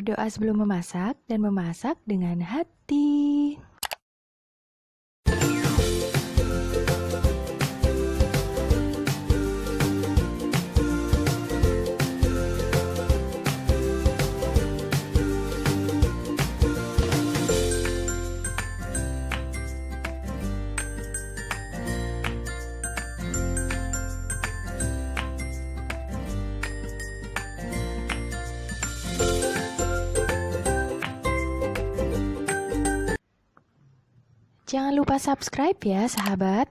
Berdoa sebelum memasak dan memasak dengan hati. Jangan lupa subscribe ya sahabat.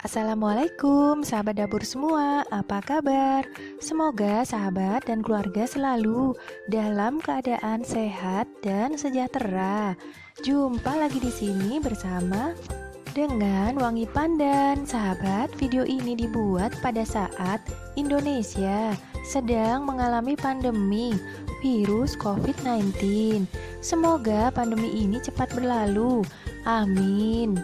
Assalamualaikum sahabat dapur semua, apa kabar? Semoga sahabat dan keluarga selalu dalam keadaan sehat dan sejahtera. Jumpa lagi di sini bersama dengan Wangi Pandan. Sahabat, video ini dibuat pada saat Indonesia sedang mengalami pandemi virus COVID-19. Semoga pandemi ini cepat berlalu. Amin.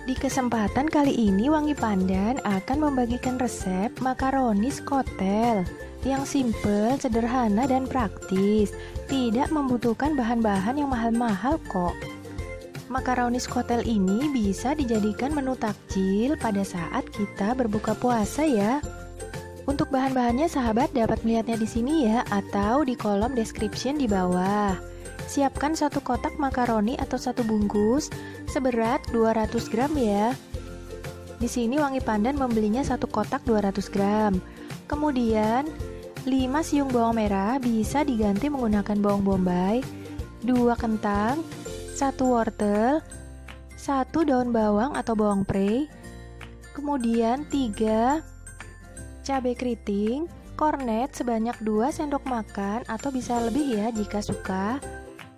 Di kesempatan kali ini Wangi Pandan akan membagikan resep makaroni skotel yang simple, sederhana, dan praktis. Tidak membutuhkan bahan-bahan yang mahal-mahal kok. Makaroni skotel ini bisa dijadikan menu takjil pada saat kita berbuka puasa ya. Untuk bahan-bahannya sahabat dapat melihatnya di sini ya, atau di kolom description di bawah. Siapkan satu kotak makaroni atau satu bungkus seberat 200 gram ya. Di sini Wangi Pandan membelinya satu kotak 200 gram. Kemudian 5 siung bawang merah bisa diganti menggunakan bawang bombay, 2 kentang, 1 wortel, 1 daun bawang atau bawang prei, kemudian 3 cabai keriting, kornet sebanyak 2 sendok makan atau bisa lebih ya jika suka.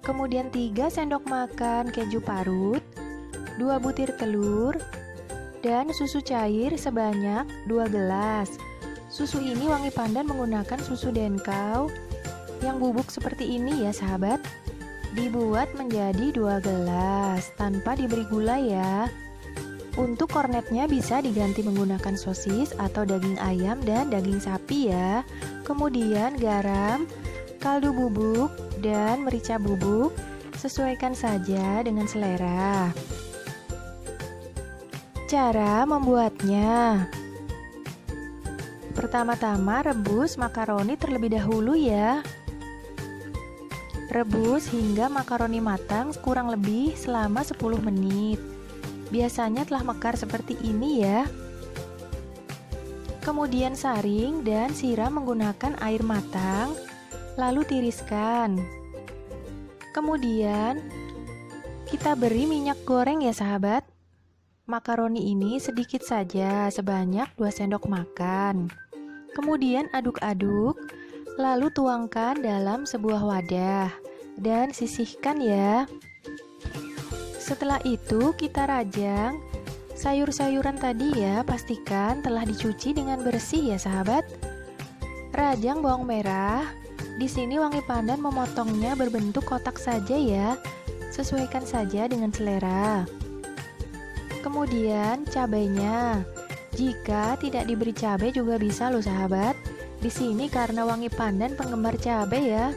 Kemudian 3 sendok makan keju parut, 2 butir telur, dan susu cair sebanyak 2 gelas. Susu ini Wangi Pandan menggunakan susu denkau yang bubuk seperti ini ya sahabat. Dibuat menjadi 2 gelas tanpa diberi gula ya. Untuk kornetnya bisa diganti menggunakan sosis atau daging ayam dan daging sapi ya. Kemudian garam, kaldu bubuk, dan merica bubuk sesuaikan saja dengan selera. Cara membuatnya: pertama-tama rebus makaroni terlebih dahulu ya. Rebus hingga makaroni matang kurang lebih selama 10 menit. Biasanya telah mekar seperti ini ya. Kemudian saring dan siram menggunakan air matang, lalu tiriskan. Kemudian kita beri minyak goreng ya sahabat. Makaroni ini sedikit saja, sebanyak 2 sendok makan. Kemudian aduk-aduk, lalu tuangkan dalam sebuah wadah dan sisihkan ya. Setelah itu kita rajang sayur-sayuran tadi ya, pastikan telah dicuci dengan bersih ya sahabat. Rajang bawang merah. Di sini Wangi Pandan memotongnya berbentuk kotak saja ya. Sesuaikan saja dengan selera. Kemudian cabainya. Jika tidak diberi cabai juga bisa loh sahabat. Di sini karena Wangi Pandan penggemar cabai ya.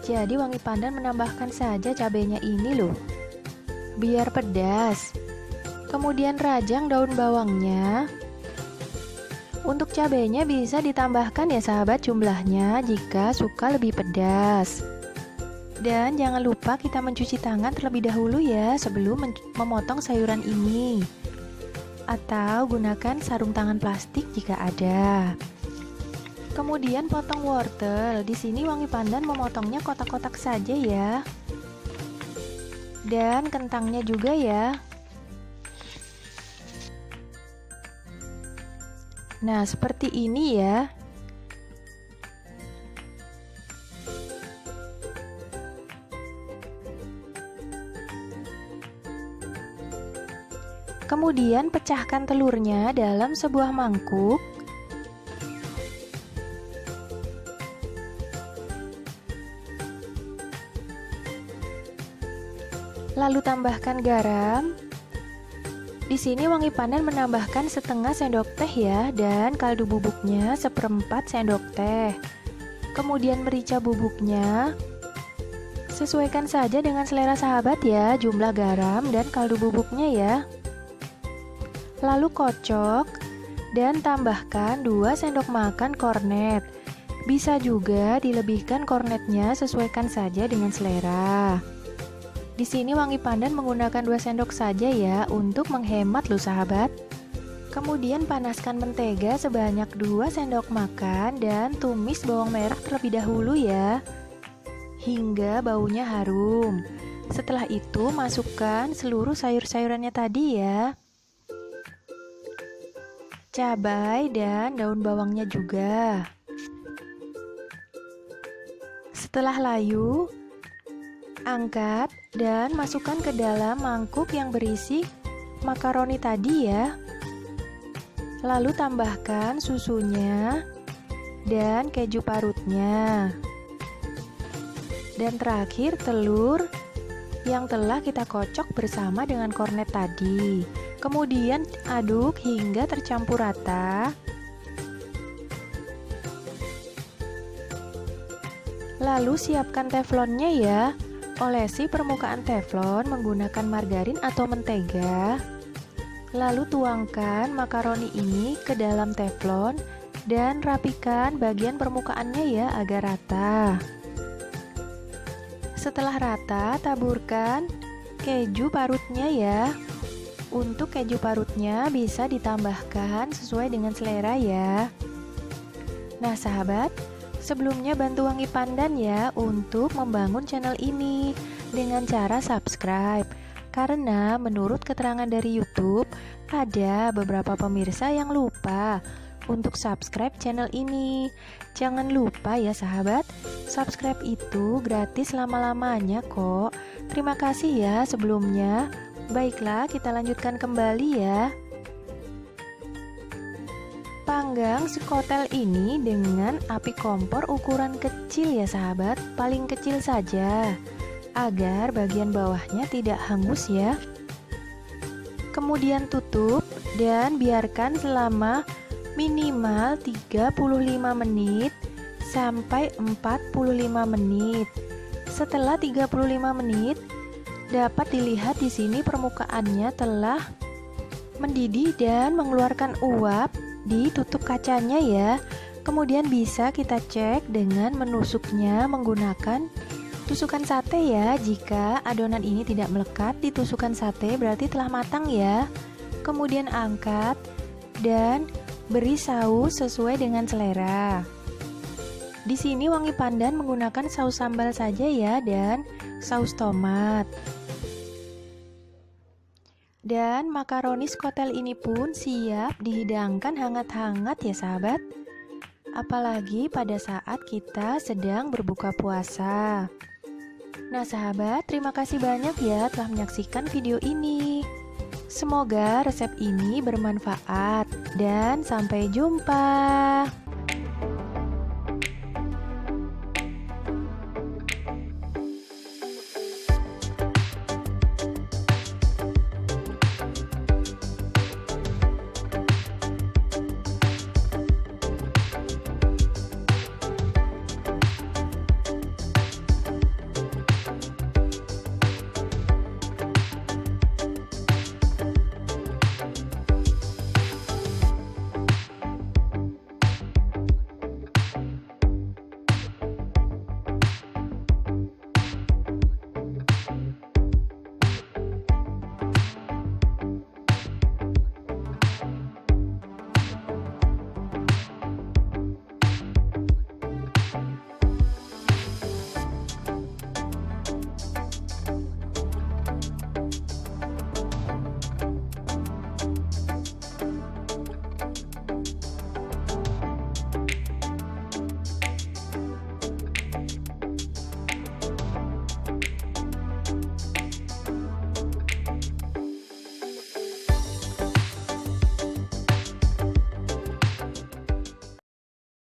Jadi Wangi Pandan menambahkan saja cabainya ini loh, biar pedas. Kemudian rajang daun bawangnya. Untuk cabainya bisa ditambahkan ya sahabat jumlahnya jika suka lebih pedas. Dan jangan lupa kita mencuci tangan terlebih dahulu ya sebelum memotong sayuran ini. Atau gunakan sarung tangan plastik jika ada. Kemudian potong wortel. Di sini Wangi Pandan memotongnya kotak-kotak saja ya. Dan kentangnya juga ya. Nah, seperti ini ya. Kemudian pecahkan telurnya dalam sebuah mangkuk. Lalu tambahkan garam. Di sini Wangi Pandan menambahkan setengah sendok teh ya, dan kaldu bubuknya 1/4 sendok teh. Kemudian merica bubuknya Sesuaikan saja dengan selera sahabat ya, jumlah garam dan kaldu bubuknya ya. Lalu kocok dan tambahkan 2 sendok makan kornet. Bisa juga dilebihkan kornetnya, sesuaikan saja dengan selera. Di sini wangi pandan menggunakan 2 sendok saja ya, untuk menghemat loh sahabat. Kemudian panaskan mentega sebanyak 2 sendok makan dan tumis bawang merah terlebih dahulu ya, hingga baunya harum. Setelah itu masukkan seluruh sayur-sayurannya tadi ya. Cabai dan daun bawangnya juga. Setelah layu, angkat dan masukkan ke dalam mangkuk yang berisi makaroni tadi ya. Lalu tambahkan susunya dan keju parutnya. Dan terakhir telur yang telah kita kocok bersama dengan kornet tadi. Kemudian aduk hingga tercampur rata. Lalu siapkan teflonnya ya. Olesi permukaan teflon menggunakan margarin atau mentega. Lalu tuangkan makaroni ini ke dalam teflon dan rapikan bagian permukaannya ya agar rata. Setelah rata, taburkan keju parutnya ya. Untuk keju parutnya bisa ditambahkan sesuai dengan selera ya. Nah sahabat, sebelumnya bantu Wangi Pandan ya untuk membangun channel ini dengan cara subscribe. Karena menurut keterangan dari YouTube, ada beberapa pemirsa yang lupa untuk subscribe channel ini. Jangan lupa ya sahabat, subscribe itu gratis lama-lamanya kok. Terima kasih ya sebelumnya. Baiklah, kita lanjutkan kembali ya. Panggang sekotel ini dengan api kompor ukuran kecil ya sahabat, paling kecil saja, agar bagian bawahnya tidak hangus ya. Kemudian tutup dan biarkan selama minimal 35 menit sampai 45 menit. Setelah 35 menit, dapat dilihat di sini permukaannya telah mendidih dan mengeluarkan uap di tutup kacanya ya. Kemudian bisa kita cek dengan menusuknya menggunakan tusukan sate ya. Jika adonan ini tidak melekat di tusukan sate berarti telah matang ya. Kemudian angkat dan beri saus sesuai dengan selera. Di sini Wangi Pandan menggunakan saus sambal saja ya dan saus tomat. Dan makaroni skotel ini pun siap dihidangkan hangat-hangat ya sahabat. Apalagi pada saat kita sedang berbuka puasa. Nah sahabat, terima kasih banyak ya telah menyaksikan video ini. Semoga resep ini bermanfaat dan sampai jumpa.